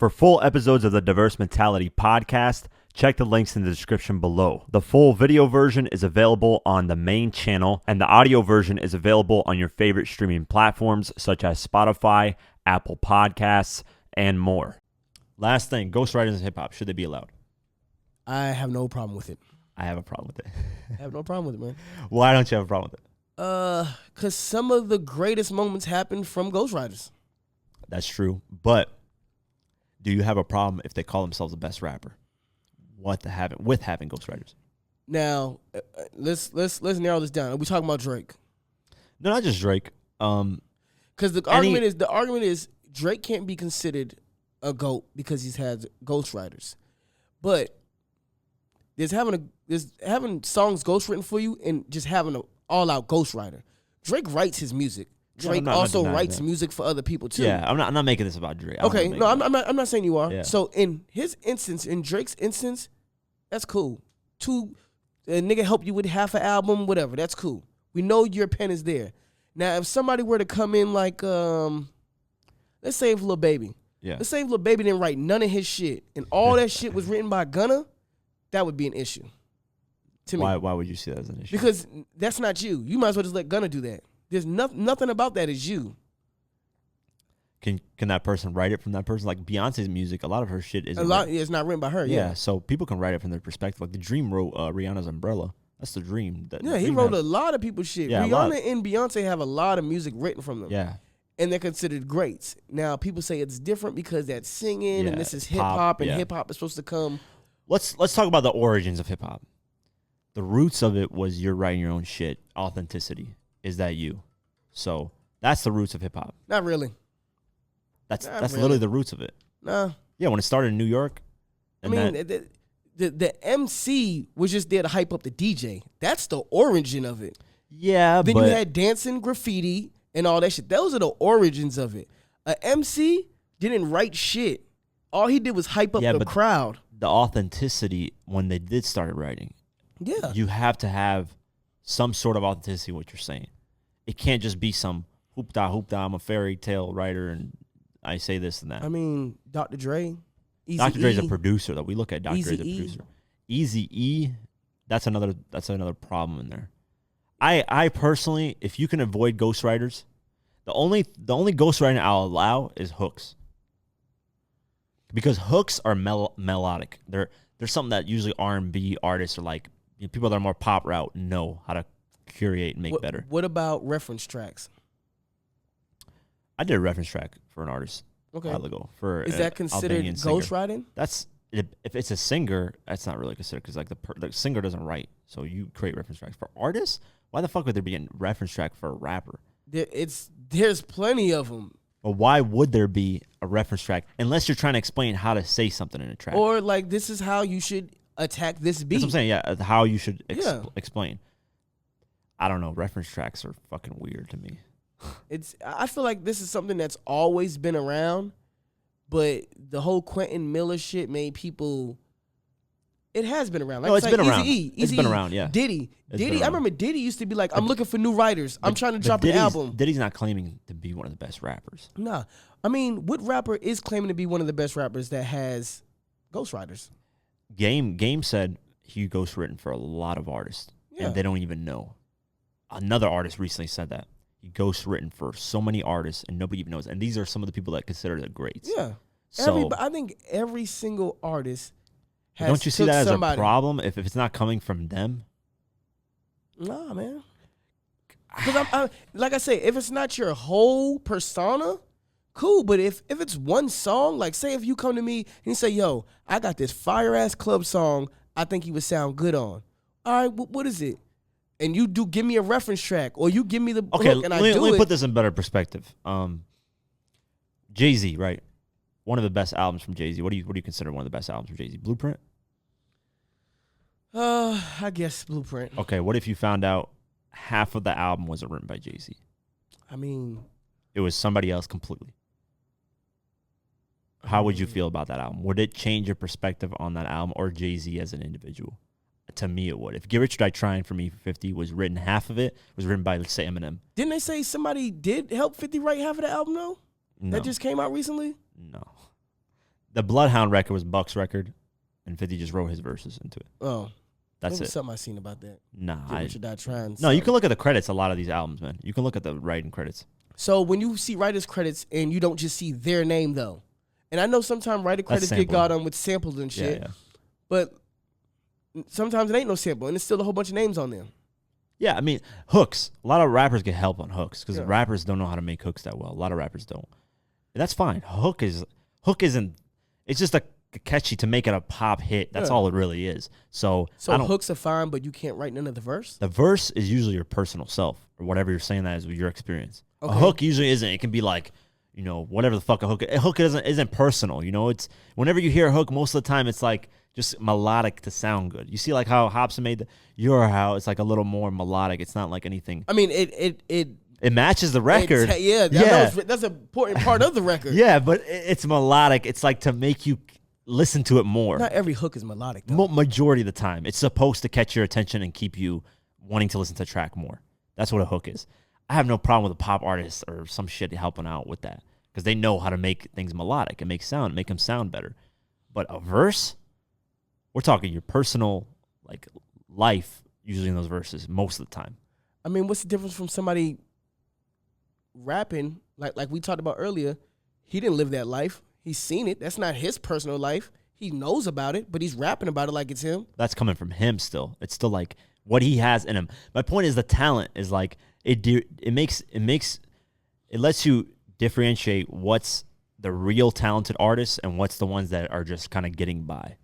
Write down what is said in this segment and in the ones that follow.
For full episodes of the Diverse Mentality podcast, check the links in the description below. The full video version is available on the main channel, and the audio version is available on your favorite streaming platforms such as Spotify, Apple Podcasts, and more. Last thing, ghostwriters in hip-hop, should they be allowed? I have no problem with it. I have a problem with it. I have no problem with it, man. Why don't you have a problem with it? Because some of the greatest moments happen from ghostwriters. That's true, but do you have a problem if they call themselves the best rapper? With having ghostwriters? Now, let's narrow this down. Are we talking about Drake? No, not just Drake. Because the argument is Drake can't be considered a GOAT because he's had ghostwriters. But there's having songs ghostwritten for you and just having an all-out ghostwriter. Drake writes his music. Drake also writes music for other people too. Yeah, I'm not making this about Drake. Okay, no, I'm not saying you are. Yeah. So in Drake's instance, that's cool. A nigga help you with half an album, whatever. That's cool. We know your pen is there. Now, if somebody were to come in like, let's say if Lil Baby. Yeah. Let's say if Lil Baby didn't write none of his shit and all that shit was written by Gunna, that would be an issue. To me. Why would you see that as an issue? Because that's not you. You might as well just let Gunna do that. There's nothing about that is you. Can that person write it from that person? Like Beyonce's music, a lot of her shit is it's not written by her. Yeah, so people can write it from their perspective. Like The Dream wrote Rihanna's Umbrella. That's The Dream. He wrote a lot of people's shit. Yeah, Rihanna and Beyonce have a lot of music written from them. Yeah. And they're considered greats. Now, people say it's different because that's singing and this is hip-hop, and hip-hop is supposed to come. Let's talk about the origins of hip-hop. The roots of it was you're writing your own shit, authenticity. Is that you? So that's the roots of hip-hop. Not really. That's literally the roots of it. Nah. Yeah, when it started in New York. The MC was just there to hype up the DJ. That's the origin of it. Yeah, then you had dancing, graffiti, and all that shit. Those are the origins of it. A MC didn't write shit. All he did was hype up the crowd. The authenticity, when they did start writing, you have to have some sort of authenticity in what you're saying. It can't just be some hoop-da, I'm a fairy tale writer, and I say this and that. I mean, Dr. Dre. Dr. Dre's a producer, though. We look at Dr. Dre as a producer. Eazy-E, that's another problem in there. I personally, if you can avoid ghostwriters, the only ghostwriting I'll allow is hooks. Because hooks are melodic. They're something that usually R&B artists are like, people that are more pop route know how to curate and make better. What about reference tracks? I did a reference track for an artist a while ago. Is that considered ghostwriting? That's if it's a singer, that's not really considered because like the singer doesn't write, so you create reference tracks for artists. Why the fuck would there be a reference track for a rapper? There's plenty of them. But why would there be a reference track unless you're trying to explain how to say something in a track? Or like this is how you should attack this beat. That's what I'm saying. Yeah, how you should explain. I don't know. Reference tracks are fucking weird to me. I feel like this is something that's always been around, but the whole Quentin Miller shit made people. It has been around. Like, no, it's been around. It's been around, yeah. Diddy. I remember Diddy used to be like, I'm looking for new writers. I'm trying to drop an album. Diddy's not claiming to be one of the best rappers. Nah. I mean, what rapper is claiming to be one of the best rappers that has ghostwriters? Game said he ghostwritten for a lot of artists, and they don't even know. Another artist recently said that. He ghostwritten for so many artists, and nobody even knows. And these are some of the people that consider the greats. Yeah. So I think every single artist has. Don't you see that as a problem if it's not coming from them? Nah, man. Because like I say, if it's not your whole persona, cool. But if it's one song, like say if you come to me and you say, yo, I got this fire ass club song I think you would sound good on. All right, what is it? And you do give me a reference track, or you give me the hook, and let me put this in better perspective. Jay-Z, right? One of the best albums from Jay-Z. What do you consider one of the best albums from Jay-Z? Blueprint? I guess Blueprint. Okay, what if you found out half of the album wasn't written by Jay-Z? I mean, it was somebody else completely. How would you feel about that album? Would it change your perspective on that album or Jay-Z as an individual? To me, it would. If Get Rich or Die Trying for me for 50 was written, half of it was written by, let's say, Eminem. Didn't they say somebody did help 50 write half of the album, though? No. That just came out recently? the Bloodhound record was Buck's record, and 50 just wrote his verses into it. Oh, that's it. Something I seen about that. Nah, No, you can look at the credits. A lot of these albums, man. You can look at the writing credits. So when you see writers' credits and you don't just see their name though, and I know sometimes writer credits get got on with samples and shit, but sometimes it ain't no sample and it's still a whole bunch of names on there. Yeah, I mean hooks. A lot of rappers get help on hooks because rappers don't know how to make hooks that well. A lot of rappers don't. And that's fine. Hook isn't. It's just a catchy to make it a pop hit. That's all it really is. So hooks are fine, but you can't write none of the verse? The verse is usually your personal self or whatever you're saying that is with your experience. Okay. A hook usually isn't. It can be like, whatever the fuck a hook. A hook isn't personal. It's whenever you hear a hook, most of the time it's like just melodic to sound good. You see like how Hobson made Your How. It's like a little more melodic. It's not like anything. I mean, it matches the record. That's an important part of the record. Yeah, but it's melodic. It's like to make you listen to it more. Not every hook is melodic, though. Majority of the time. It's supposed to catch your attention and keep you wanting to listen to the track more. That's what a hook is. I have no problem with a pop artist or some shit helping out with that because they know how to make things melodic and make them sound better. But a verse, we're talking your personal life usually in those verses most of the time. I mean, what's the difference from somebody rapping like we talked about earlier? He didn't live that life. He's seen it. That's not his personal life. He knows about it, but he's rapping about it like it's him. That's coming from him still. It's still like what he has in him. My point is the talent is like it lets you differentiate what's the real talented artists and what's the ones that are just kind of getting by.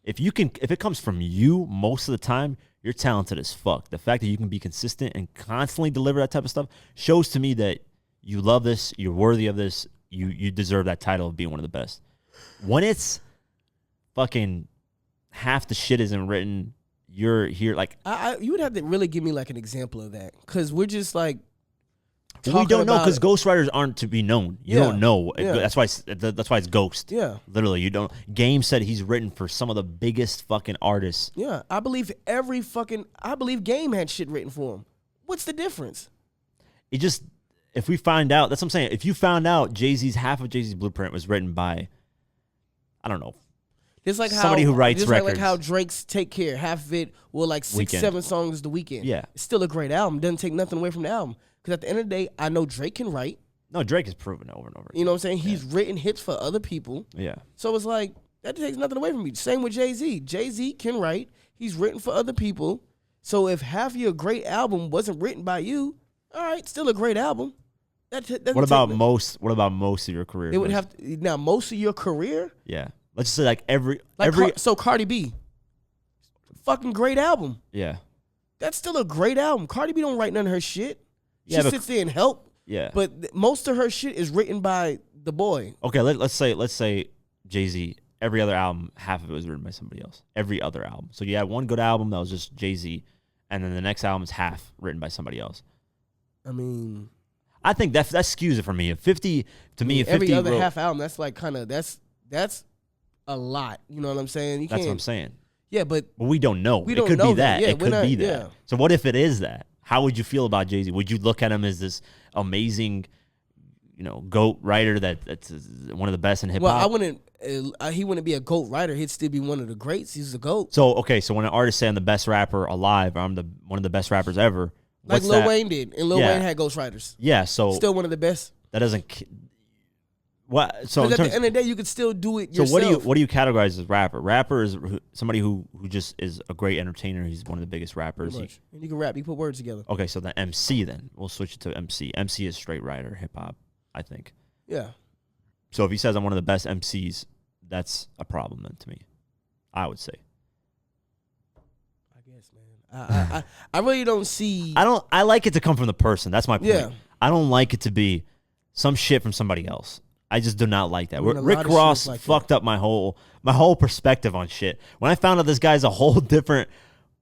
If it comes from you most of the time, you're talented as fuck. The fact that you can be consistent and constantly deliver that type of stuff shows to me that you love this, you're worthy of this, you deserve that title of being one of the best. When it's fucking half the shit isn't written, you're here like you would have to really give me like an example of that because we're just like we don't know because ghostwriters aren't to be known. You don't know. Yeah. That's why it's Ghost. Yeah, literally, you don't. Game said he's written for some of the biggest fucking artists. Yeah, I believe Game had shit written for him. What's the difference? It just if we find out, that's what I'm saying. If you found out half of Jay-Z's Blueprint was written by, I don't know. It's like somebody who writes records. Like how Drake's Take Care, half of it were like 6-7 songs The Weeknd. Yeah, it's still a great album. Doesn't take nothing away from the album. Because at the end of the day, I know Drake can write. No, Drake has proven it over and over. You know what I'm saying? He's written hits for other people. Yeah. So it's like, that takes nothing away from me. Same with Jay-Z. Jay-Z can write. He's written for other people. So if half of your great album wasn't written by you, all right, still a great album. What about most of your career? It would have to, now most of your career? Yeah. Let's just say like every so Cardi B. Fucking great album. Yeah. That's still a great album. Cardi B don't write none of her shit. She sits there and help. Yeah. But most of her shit is written by the boy. Okay, let's say Jay-Z, every other album, half of it was written by somebody else. Every other album. So you had one good album that was just Jay-Z, and then the next album is half written by somebody else. I mean, I think that skews it for me. If 50 to me, if 50 every other half album, that's like kind of that's a lot. You know what I'm saying? That's what I'm saying. Yeah, but we don't know. We don't it could know be that. Yeah, it could be that. Yeah. So what if it is that? How would you feel about Jay-Z? Would you look at him as this amazing, GOAT writer that's one of the best in hip hop? Well, I wouldn't. He wouldn't be a GOAT writer. He'd still be one of the greats. He's a GOAT. So when an artist say I'm the best rapper alive, or I'm one of the best rappers ever, like Lil Wayne did, and Lil Wayne had ghostwriters. Yeah, so still one of the best. That doesn't. What? So at the end of the day, you could still do it yourself. So what do you categorize as rapper? Rapper is somebody who just is a great entertainer. He's one of the biggest rappers. And you can rap. You put words together. Okay, so the MC then we'll switch it to MC. MC is straight writer, hip hop, I think. Yeah. So if he says I'm one of the best MCs, that's a problem then to me. I would say. I guess, man. I really don't see. I like it to come from the person. That's my point. Yeah. I don't like it to be some shit from somebody else. I just do not like that. Rick Ross fucked up my whole perspective on shit. When I found out this guy's a whole different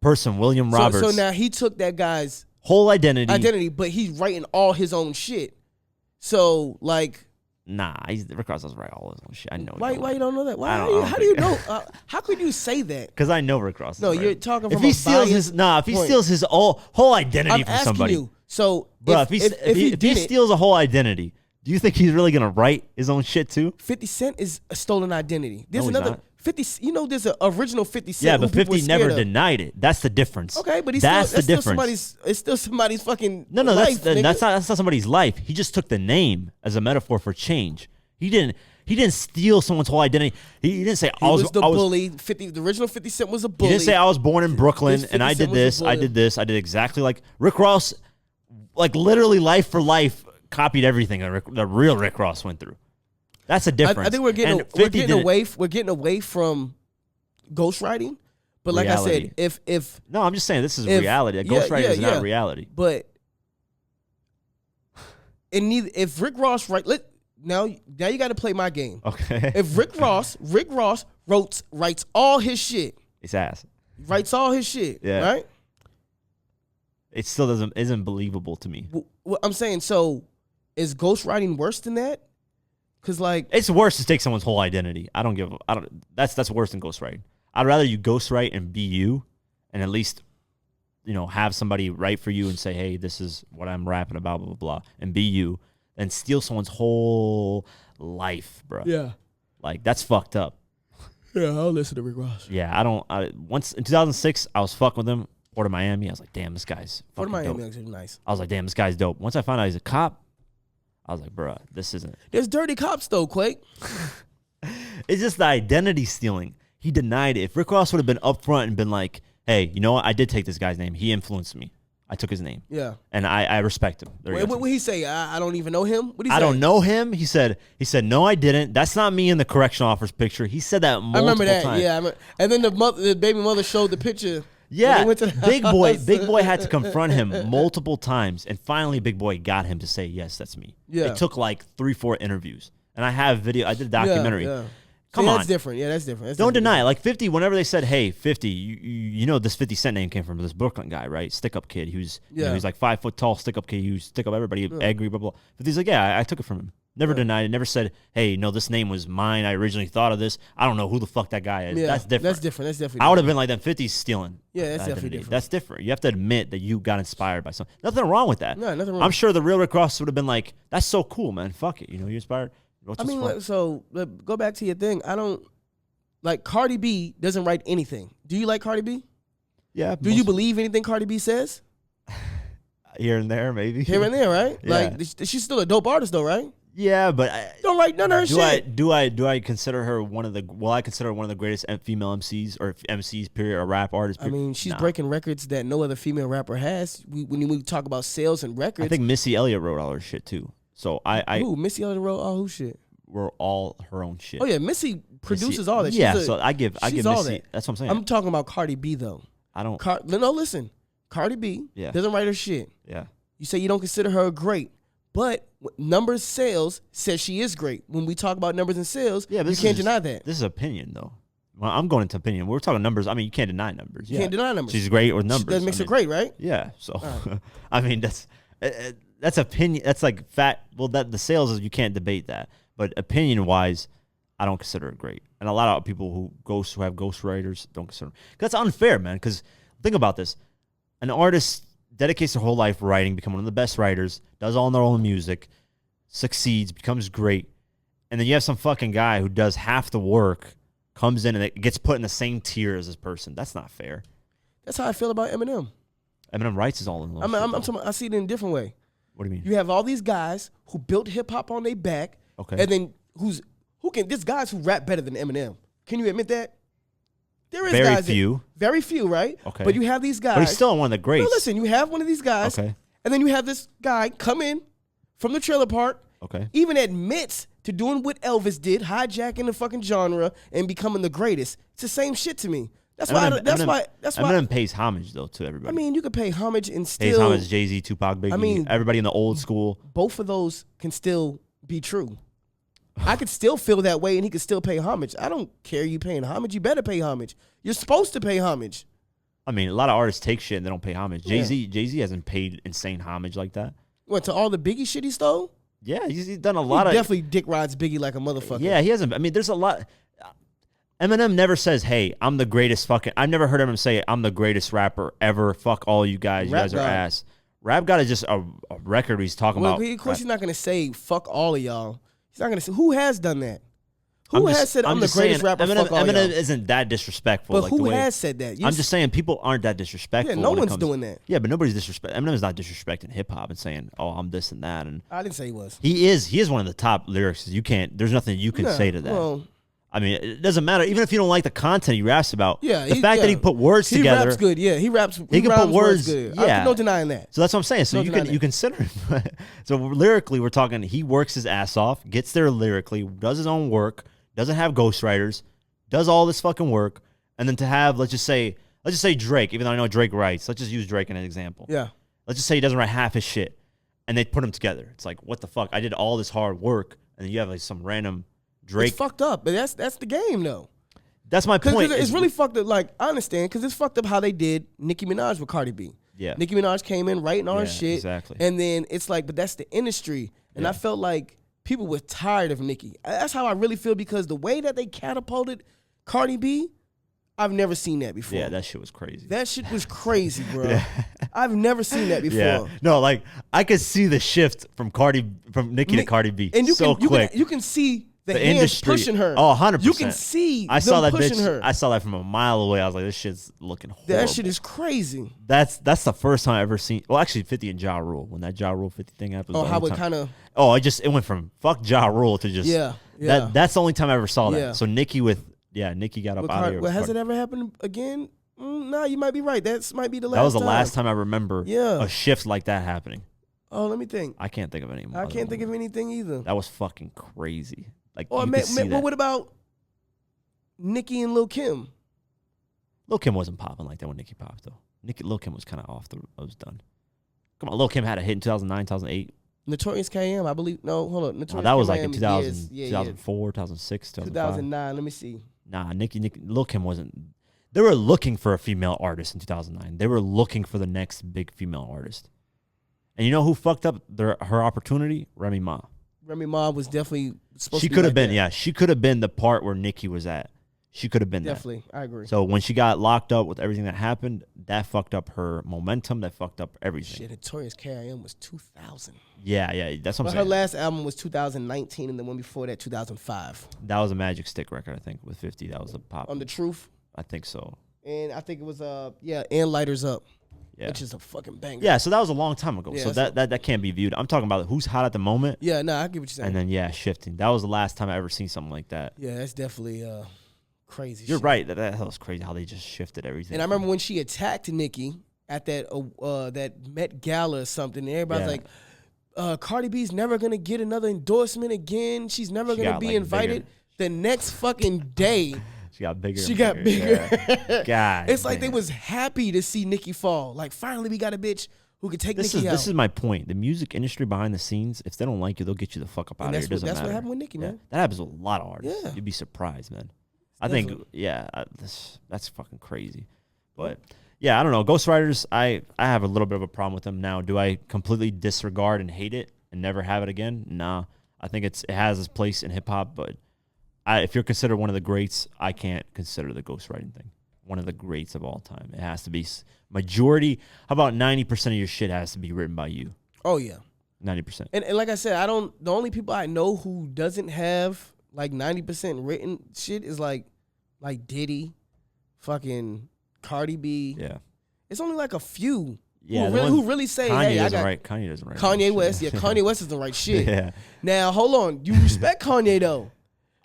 person, William Roberts. So now he took that guy's whole identity, but he's writing all his own shit. So like, nah, Rick Ross doesn't write all his own shit. I know. Why you don't know that? How do you know? How could you say that? Because I know Rick Ross. No, you're talking from if he steals his whole identity from somebody. You, so bro, if he steals a whole identity. Do you think he's really gonna write his own shit too? 50 Cent is a stolen identity. There's No, he's another not. 50. You know, there's an original 50 Cent. Yeah, but who people 50 were never scared of. denied it. That's the difference. Okay, but that's the difference. It's still somebody's fucking No, life, that's not somebody's life. He just took the name as a metaphor for change. He didn't steal someone's whole identity. He didn't say He was the bully. The original 50 Cent was a bully. He didn't say I was born in Brooklyn This and I 50 did Cent was a this, I bully. did this, I did exactly like Rick Ross, like literally life for life copied everything that real Rick Ross went through. That's a difference. I think we're getting And 50 we're getting away from ghostwriting. But like Reality. I said, if No, I'm just saying this is if- reality. yeah, Ghostwriting is yeah. not reality. but if Rick Ross now you got to play my game. Okay. If Rick Ross writes all his shit, It's ass. writes all his shit, Yeah. right? It still isn't believable to me. Well, I'm saying, so is ghostwriting worse than that? Because like, It's worse to take someone's whole identity. That's worse than ghostwriting. I'd rather you ghostwrite and be you and at least, have somebody write for you and say, hey, this is what I'm rapping about, blah, blah, blah, and be you, and steal someone's whole life, bro. yeah, Like, that's fucked up. yeah, I'll listen to Rick Ross. Yeah, once in 2006, I was fucking with him, Port of Miami. I was like, damn, this guy's Port fucking of Miami dope. actually nice. I was like, damn, this guy's dope. Once I found out he's a cop, I was like, bro, this isn't. There's dirty cops though, Quake. It's just the identity stealing. He denied it. If Rick Ross would have been upfront and been like, hey, you know what? I did take this guy's name. He influenced me. I took his name. Yeah. And I respect him. There you Wait, go. what did he say? I don't even know him. What did he I say? don't know him. He said, no, I didn't. That's not me in the correctional officer's picture. He said that multiple I remember that. times. Yeah, and then the baby mother showed the picture. Yeah, when they went to the Big Boy. house. Big Boy had to confront him multiple times, and finally, Big Boy got him to say, "Yes, that's me." Yeah. It took like 3-4 interviews, and I have video. I did a documentary. Yeah. Come See, on, that's different. Yeah, that's different. don't deny it. Like 50, whenever they said, "Hey, 50, you know this 50 Cent name came from this Brooklyn guy, right? Stick up kid. He was, Yeah. he was like 5 foot tall, stick up kid. He was stick up everybody, angry, blah blah." But he's like, "Yeah, I took it from him." Never denied it. Never said, "Hey, no, this name was mine. I originally thought of this. I don't know who the fuck that guy is." Yeah, That's different. That's different. That's definitely. I would have been like, "Then 50's stealing." Yeah, that's identity. definitely different. That's different. You have to admit that you got inspired by something. Nothing wrong with that. No, nothing wrong. I'm sure the real Rick Ross would have been like, "That's so cool, man. Fuck it. You inspired." What's I this mean, for? like, so go back to your thing. I don't like Cardi B doesn't write anything. Do you like Cardi B? Yeah. Do you believe anything Cardi B says? Here and there, maybe. Here and there, right? Yeah. Like she's still a dope artist, though, right? Yeah, but Don't write none of her shit. do I consider her one of the? Well, I consider her one of the greatest female MCs or MCs period or rap artists. I Period. mean, she's Nah. breaking records that no other female rapper has. When we talk about sales and records, I think Missy Elliott wrote all her shit too. So who Missy Elliott wrote all who shit. were all her own shit. Oh yeah, Missy produces all that. She's Yeah, so I give she's all Missy. that. That's what I'm saying. I'm talking about Cardi B though. I don't. No, listen, Cardi B Yeah. doesn't write her shit. Yeah. You say you don't consider her great, but numbers sales says she is great. When we talk about numbers and sales, Yeah, but you this can't is- deny that. This is opinion, though. Well, I'm going into opinion. We're talking numbers. I mean, you can't deny numbers. You can't deny numbers. She's great with numbers. That makes I her mean, great, right? Yeah. So, I mean, that's opinion. That's like fact. Well, that the sales is you can't debate that. But opinion wise, I don't consider it great. And a lot of people who have ghostwriters don't consider them. That's unfair, man. Because think about this: an artist dedicates their whole life writing, become one of the best writers, does all their own music, succeeds, becomes great, and then you have some fucking guy who does half the work, comes in and it gets put in the same tier as this person. That's not fair. That's how I feel about Eminem. Eminem writes his all in. I'm talking about, I see it in a different way. What do you mean? You have all these guys who built hip hop on their back, Okay. and then there's guys who rap better than Eminem. Can you admit that? There is Very guys few. Very few, right? Okay. But you have these guys. But he's still one of the greats. No, listen, you have one of these guys, Okay. and then you have this guy come in from the trailer park, Okay. even admits to doing what Elvis did, hijacking the fucking genre and becoming the greatest. It's the same shit to me. That's why. Eminem pays homage though to everybody. I mean, you could pay homage and pays still. homage to Jay-Z, Tupac, Biggie, I mean, everybody in the old school. Both of those can still be true. I could still feel that way, and he could still pay homage. I don't care you paying homage. You better pay homage. You're supposed to pay homage. I mean, a lot of artists take shit and they don't pay homage. Jay-Z hasn't paid insane homage like that. What, to all the Biggie shit he stole? Yeah, he's done a lot of. Definitely dick rides Biggie like a motherfucker. Yeah, he hasn't. I mean, there's a lot. Eminem never says, "Hey, I'm the greatest fucking." I've never heard him say, "I'm the greatest rapper ever." Fuck all you guys. You Rap guys are God. ass. Rap God is just a record he's talking about. Of course, he's not gonna say fuck all of y'all. He's not gonna say who has done that. Who has said I'm the greatest rapper? Eminem, fuck all Eminem y'all. isn't that disrespectful. But like who has said that? I'm just saying people aren't that disrespectful. Yeah, no one's doing that. Yeah, but nobody's disrespecting. Eminem's not disrespecting hip hop and saying, "Oh, I'm this and that." And I didn't say he was. He is one of the top lyricists. You can't. There's nothing you can say to that. Well, I mean, it doesn't matter. Even if you don't like the content he raps about, yeah, the fact that he put words together, he raps good. Yeah, he raps. He can put words. Good. Yeah, no denying that. So that's what I'm saying. So you consider him. So lyrically, we're talking. He works his ass off, gets there lyrically, does his own work, doesn't have ghostwriters, does all this fucking work, and then to have let's just say Drake. Even though I know Drake writes, let's just use Drake as an example. Yeah. Let's just say he doesn't write half his shit, and they put them together. It's like, what the fuck? I did all this hard work, and then you have like some random Drake. It's fucked up, but that's the game though. That's my point. It's really fucked up. Like, I understand, because it's fucked up how they did Nicki Minaj with Cardi B. Yeah. Nicki Minaj came in writing all her shit. Exactly. And then it's like, but that's the industry. And I felt like people were tired of Nicki. That's how I really feel, because the way that they catapulted Cardi B, I've never seen that before. Yeah, that shit was crazy. That shit was crazy, bro. I've never seen that before. Yeah. No, like, I could see the shift from Nicki to Cardi B and quick. You can see the hands industry pushing her. Oh, 100%. You can see I saw that pushing bitch. her. I saw that from a mile away. I was like, this shit's looking horrible. That shit is crazy. That's the first time I ever seen. Well, actually, 50 and Ja Rule, when that Ja Rule 50 thing happened. Oh, how it kind of. Oh, it went from fuck Ja Rule to just That's the only time I ever saw that. Yeah. So Nicki Nicki got up out of here. Well, has it ever happened again? Nah, you might be right. That might be the last. That was the time. last time I remember a shift like that happening. Oh, let me think. I can't think of any more. I can't think of anything either. That was fucking crazy. Like, well, what about Nicki and Lil Kim? Lil Kim wasn't popping like that when Nicki popped, though. Lil Kim was kind of off. I was done. Come on, Lil Kim had a hit in 2009, 2008. Notorious KM, I believe. No, hold on. Notorious that was like in 2004, 2006, 2009. Let me see. Nah, Lil Kim wasn't. They were looking for a female artist in 2009. They were looking for the next big female artist. And you know who fucked up her opportunity? Remy Ma. Remy Ma was definitely supposed to be. She could have been, she could have been the part where Nicki was at. She could have been definitely. I agree. So when she got locked up with everything that happened, that fucked up her momentum. That fucked up everything. Shit, Notorious K.I.M. was 2000. Yeah, that's what I'm saying. Her last album was 2019, and the one before that, 2005. That was a Magic Stick record, I think, with 50. That was a pop. On The Truth? I think so. And I think it was, and Lighters Up. Yeah. Which is a fucking banger. Yeah, so that was a long time ago. Yeah, so that can't be viewed. I'm talking about who's hot at the moment. Yeah, no, I get what you're saying. And then, shifting. That was the last time I ever seen something like that. Yeah, that's definitely crazy You're shit. right. That was crazy how they just shifted everything. And I remember when she attacked Nicki at that Met Gala or something, and everybody's like, Cardi B's never going to get another endorsement again. She's never going to be invited. Bigger. The next fucking day... She got bigger. She got bigger. Yeah. God, it's like they was happy to see Nicki fall. Like, finally we got a bitch who can take Nicki out. This is my point. The music industry behind the scenes, if they don't like you, they'll get you the fuck up out of here. That's what happened with Nicki, man. That happens with a lot of artists. Yeah. You'd be surprised, man. I think, that's fucking crazy. But, yeah, I don't know. Ghostwriters, I have a little bit of a problem with them now. Do I completely disregard and hate it and never have it again? Nah. I think it has its place in hip-hop, but if you're considered one of the greats, I can't consider the ghostwriting thing one of the greats of all time. It has to be majority. How about 90% of your shit has to be written by you? Oh, yeah. 90%. And like I said, the only people I know who doesn't have like 90% written shit is like Diddy, fucking Cardi B. Yeah. It's only like a few. Yeah, who really say, Kanye hey, doesn't write. Kanye doesn't write. Kanye West, Kanye West doesn't write shit. Yeah. Now, hold on. You respect Kanye though.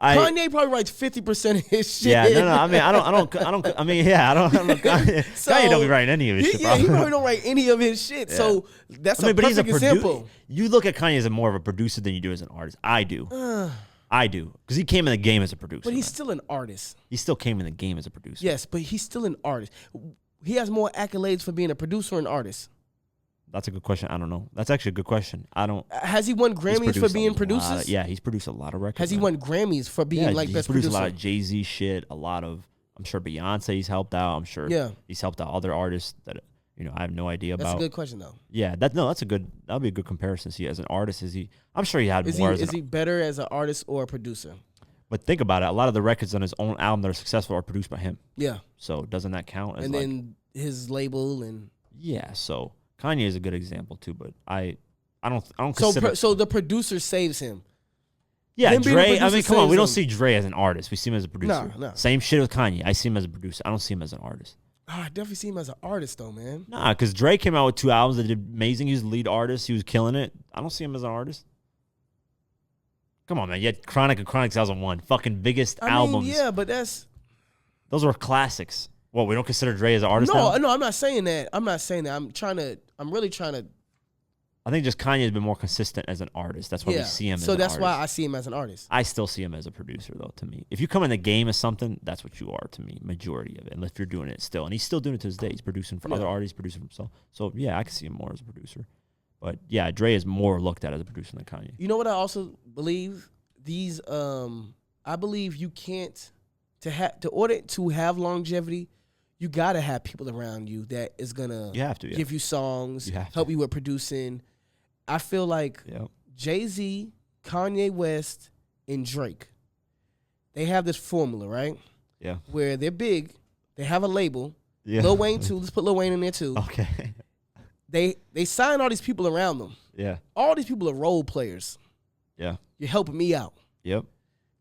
Kanye probably writes 50% of his shit. Yeah, no. I mean, I don't. Kanye don't be writing any of his shit. Yeah, he probably don't write any of his shit. Yeah. So that's a perfect example. You look at Kanye as more of a producer than you do as an artist. I do. Because he came in the game as a producer. But he's still an artist. He still came in the game as a producer. Yes, but he's still an artist. He has more accolades for being a producer or an artist. That's a good question. I don't know. That's actually a good question. I don't. Has he won Grammys for being producers? Yeah, he's produced a lot of records. Has he won Grammys for being like best producer? He's produced a lot of Jay-Z shit. A lot of. I'm sure Beyonce he's helped out. I'm sure. Yeah. He's helped out other artists that I have no idea about. That's a good question though. Yeah. That'll be a good comparison. See, as an artist, I'm sure he had more. Is he better as an artist or a producer? But think about it. A lot of the records on his own album that are successful are produced by him. Yeah. So doesn't that count? As and then his label and. Yeah. So Kanye is a good example too, but I don't consider. So the producer saves him. Yeah, Him being a Dre. I producer mean, come on. saves We don't him. see Dre as an artist. We see him as a producer. No. Same shit with Kanye. I see him as a producer. I don't see him as an artist. I definitely see him as an artist, though, man. Nah, because Dre came out with 2 albums that did amazing. He was the lead artist. He was killing it. I don't see him as an artist. Come on, man. You had Chronic and Chronic 2001. Fucking biggest albums. Yeah, but those were classics. Well, we don't consider Dre as an artist No, now? I'm not saying that. I'm really trying to. I think just Kanye has been more consistent as an artist. That's why we see him as an artist. So that's why I see him as an artist. I still see him as a producer, though, to me. If you come in the game as something, that's what you are to me, majority of it. And if you're doing it still. And he's still doing it to this day. He's producing for other artists, producing for himself. So, yeah, I can see him more as a producer. But, yeah, Dre is more looked at as a producer than Kanye. You know what I also believe? I believe you can't, to order to have longevity, you got to have people around you that is going to give you songs, help you with producing. I feel like Jay-Z, Kanye West, and Drake, they have this formula, right? Yeah. Where they're big, they have a label. Yeah. Lil Wayne too. Let's put Lil Wayne in there too. Okay. They sign all these people around them. Yeah. All these people are role players. Yeah. You're helping me out. Yep.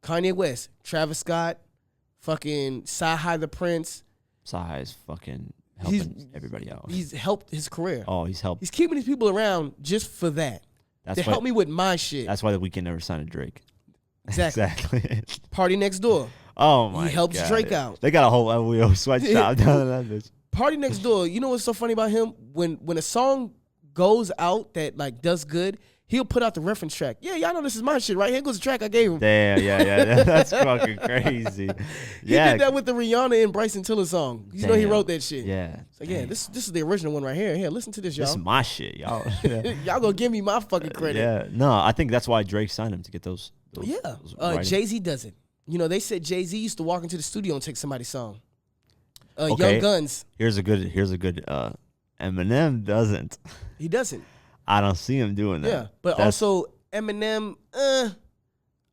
Kanye West, Travis Scott, fucking Sci-Hi the Prince. Sci-Hi is fucking helping everybody out. He's helped his career. Oh, he's helped. He's keeping these people around just for that. To help me with my shit. That's why the Weeknd never signed a Drake. Exactly. Party Next Door. Oh my God. He helps Drake out. They got a whole LWO sweatshop down in that bitch. Party Next Door. You know what's so funny about him? When a song goes out that like does good, he'll put out the reference track. Yeah, y'all know this is my shit, right? Here goes the track I gave him. Damn, yeah. That's fucking crazy. He did that with the Rihanna and Bryson Tiller song. You know he wrote that shit. Yeah. So yeah, this is the original one right here. Here, listen to this, y'all. This is my shit, y'all. Y'all gonna give me my fucking credit. Yeah. No, I think that's why Drake signed him to get those Jay-Z doesn't. You know, they said Jay-Z used to walk into the studio and take somebody's song. Young Guns. Here's a good Eminem doesn't. He doesn't. I don't see him doing that. Yeah, but also Eminem, I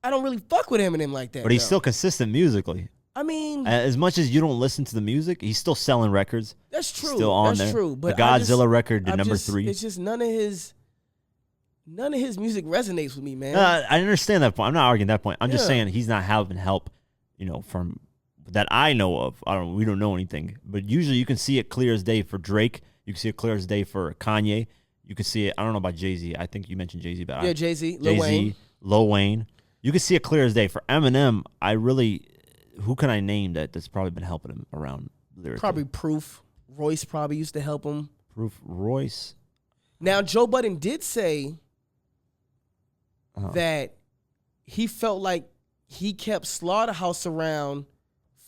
don't really fuck with Eminem like that. But he's still consistent musically. I mean, as much as you don't listen to the music, he's still selling records. That's true. Still on there. That's true. But the Godzilla record did number 3. It's just none of his music resonates with me, man. I understand that point. I'm not arguing that point. I'm just saying he's not having help, from that I know of. We don't know anything, but usually you can see it clear as day for Drake. You can see it clear as day for Kanye. You can see it. I don't know about Jay-Z. I think you mentioned Jay-Z, but Jay-Z, Lil Wayne. You can see it clear as day. For Eminem, who can I name that's probably been helping him around lyrically? Probably Proof. Royce probably used to help him. Royce. Now, Joe Budden did say that he felt like he kept Slaughterhouse around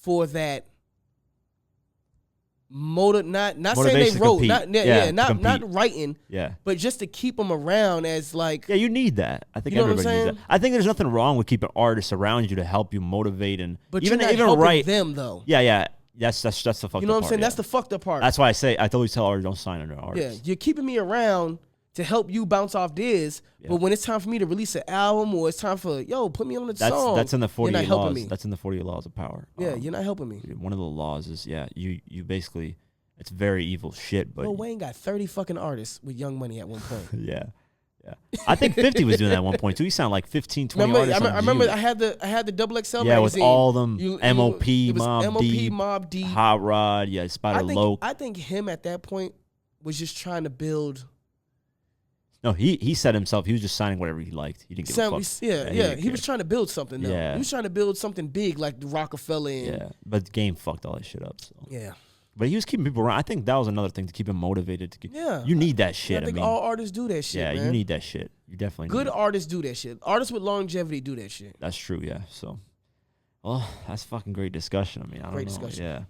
for that not saying they wrote, not writing, but just to keep them around as like. Yeah, you need that. I think everybody needs that. I think there's nothing wrong with keeping artists around you to help you motivate but even you're not helping write them though. Yeah. That's the fucked up part. You know what I'm saying? That's the fucked up part. That's why I always tell artists don't sign under artists. Yeah, you're keeping me around to help you bounce off this, but when it's time for me to release an album or it's time for put me on the song, that's in the 48 laws. Me. That's in the 48 laws of power. Yeah, you're not helping me. One of the laws is you basically, it's very evil shit. But Lil Wayne got 30 fucking artists with Young Money at one point. Yeah. I think 50 was doing that at one point too. He sounded like 15, 20 artists. I remember I had the Double XL magazine. Yeah, with all them MOP, Mob Deep, Hot Rod, Spider Loc. I think him at that point was just trying to build. No, he said himself he was just signing whatever he liked. He didn't give a fuck. Yeah. He was trying to build something though. Yeah. He was trying to build something big like the Rockefeller. But the game fucked all that shit up. So. Yeah. But he was keeping people around. I think that was another thing to keep him motivated. You need that shit. I think all artists do that shit. Yeah, man. you need that shit. You definitely good need artists do that shit. Artists with longevity do that shit. That's true. Yeah. So, well, that's fucking great discussion. I mean, I don't know. Discussion. Yeah.